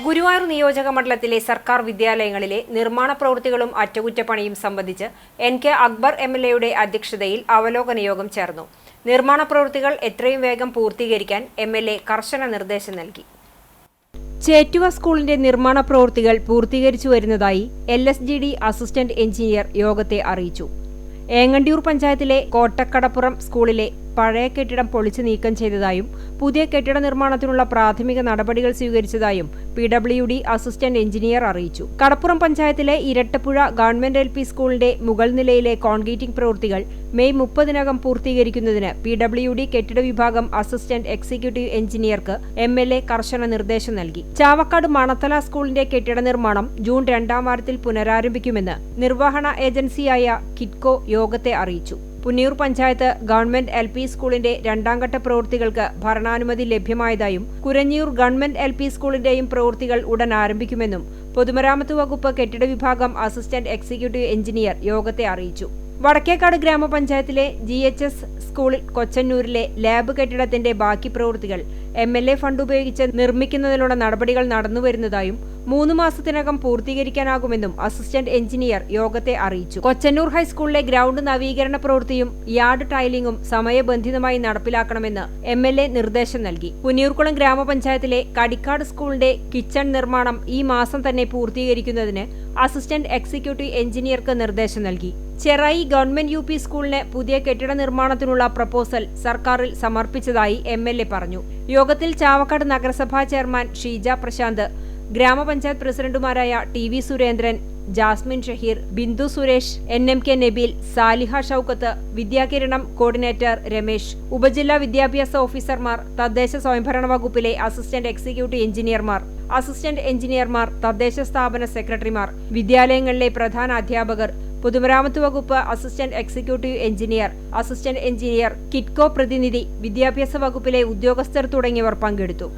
ഗുരുവായൂർ നിയോജക മണ്ഡലത്തിലെ സർക്കാർ വിദ്യാലയങ്ങളിലെ നിർമ്മാണ പ്രവൃത്തികളും അറ്റകുറ്റപ്പണിയും സംബന്ധിച്ച് എൻ.കെ. അക്ബർ എം.എൽ.എയുടെ അധ്യക്ഷതയിൽ അവലോകന യോഗം ചേർന്നു. നിർമ്മാണ പ്രവൃത്തികൾ എത്രയും വേഗം പൂർത്തീകരിക്കാൻ എം.എൽ.എ കർശന നിർദ്ദേശം നൽകി. ചേറ്റുവ സ്കൂളിന്റെ നിർമ്മാണ പ്രവൃത്തികൾ പൂർത്തീകരിച്ചു വരുന്നതായി LSGD അസിസ്റ്റന്റ് എഞ്ചിനീയർ യോഗത്തെ അറിയിച്ചു. ഏങ്ങണ്ടിയൂർ പഞ്ചായത്തിലെ കോട്ടക്കടപ്പുറം സ്കൂളിലെ പഴയ കെട്ടിടം പൊളിച്ചു നീക്കം ചെയ്തതായും പുതിയ കെട്ടിട നിർമ്മാണത്തിനുള്ള പ്രാഥമിക നടപടികൾ സ്വീകരിച്ചതായും PWD അസിസ്റ്റന്റ് എഞ്ചിനീയർ അറിയിച്ചു. കടപ്പുറം പഞ്ചായത്തിലെ ഇരട്ടപ്പുഴ ഗവൺമെന്റ് LP സ്കൂളിന്റെ മുകൾ നിലയിലെ കോൺക്രീറ്റിംഗ് പ്രവൃത്തികൾ മെയ് 30-നകം പൂർത്തീകരിക്കുന്നതിന് PWD കെട്ടിട വിഭാഗം അസിസ്റ്റന്റ് എക്സിക്യൂട്ടീവ് എഞ്ചിനീയർക്ക് MLA കർശന നിർദ്ദേശം നൽകി. ചാവക്കാട് മണത്തല സ്കൂളിന്റെ കെട്ടിട നിർമ്മാണം ജൂൺ 2-ാം വാരത്തിൽ പുനരാരംഭിക്കുമെന്ന് നിർവഹണ ഏജൻസിയായ കിറ്റ്കോ യോഗത്തെ അറിയിച്ചു. പുന്നിയൂർ പഞ്ചായത്ത് ഗവൺമെന്റ് LP സ്കൂളിന്റെ 2ാം-ഘട്ട പ്രവൃത്തികൾക്ക് ഭരണാനുമതി ലഭ്യമായതായും കുരഞ്ഞിയൂർ ഗവൺമെന്റ് LP സ്കൂളിന്റെയും പ്രവൃത്തികൾ ഉടൻ ആരംഭിക്കുമെന്നും പൊതുമരാമത്ത് വകുപ്പ് കെട്ടിട വിഭാഗം അസിസ്റ്റന്റ് എക്സിക്യൂട്ടീവ് എഞ്ചിനീയർ യോഗത്തെ അറിയിച്ചു. വടക്കേക്കാട് ഗ്രാമപഞ്ചായത്തിലെ GHS സ്കൂളിൽ കൊച്ചന്നൂരിലെ ലാബ് കെട്ടിടത്തിന്റെ ബാക്കി പ്രവൃത്തികൾ MLA ഫണ്ട് ഉപയോഗിച്ച് നിർമ്മിക്കുന്നതിനുള്ള നടപടികൾ നടന്നുവരുന്നതായും 3 മാസത്തിനകം പൂർത്തീകരിക്കാനാകുമെന്നും അസിസ്റ്റന്റ് എഞ്ചിനീയർ യോഗത്തെ അറിയിച്ചു. കൊച്ചന്നൂർ ഹൈസ്കൂളിലെ ഗ്രൗണ്ട് നവീകരണ പ്രവൃത്തിയും യാർഡ് ടൈലിംഗും സമയബന്ധിതമായി നടപ്പിലാക്കണമെന്ന് MLA നിർദ്ദേശം നൽകി. പുന്നിയൂർക്കുളം ഗ്രാമപഞ്ചായത്തിലെ കടിക്കാട് സ്കൂളിന്റെ കിച്ചൺ നിർമ്മാണം ഈ മാസം തന്നെ പൂർത്തീകരിക്കുന്നതിന് അസിസ്റ്റന്റ് എക്സിക്യൂട്ടീവ് എഞ്ചിനീയർക്ക് നിർദ്ദേശം നൽകി. ചെറായി ഗവൺമെന്റ് UP സ്കൂളിന് പുതിയ കെട്ടിട നിർമ്മാണത്തിനുള്ള പ്രപ്പോസൽ സർക്കാരിൽ സമർപ്പിച്ചതായി MLA പറഞ്ഞു. യോഗത്തിൽ ചാവക്കാട് നഗരസഭാ ചെയർമാൻ ഷീജ പ്രശാന്ത്, ഗ്രാമപഞ്ചായത്ത് പ്രസിഡന്റുമാരായ TV Surendran, Jasmin Shaheer, Bindu Suresh, NMK Nabeel, Saliha Shoukath, Vidyakiranam coordinator Ramesh, ഉപജില്ലാ വിദ്യാഭ്യാസ ഓഫീസർമാർ, തദ്ദേശ സ്വയംഭരണ വകുപ്പിലെ അസിസ്റ്റന്റ് എക്സിക്യൂട്ടീവ് എഞ്ചിനീയർമാർ, അസിസ്റ്റന്റ് എഞ്ചിനീയർമാർ, തദ്ദേശ സ്ഥാപന സെക്രട്ടറിമാർ, വിദ്യാലയങ്ങളിലെ പ്രധാന അധ്യാപകർ, പൊതുമരാമത്ത് വകുപ്പ് assistant executive engineer, assistant engineer, Kitco പ്രതിനിധി, വിദ്യാഭ്യാസ വകുപ്പിലെ ഉദ്യോഗസ്ഥർ തുടങ്ങിയവർ പങ്കെടുത്തു.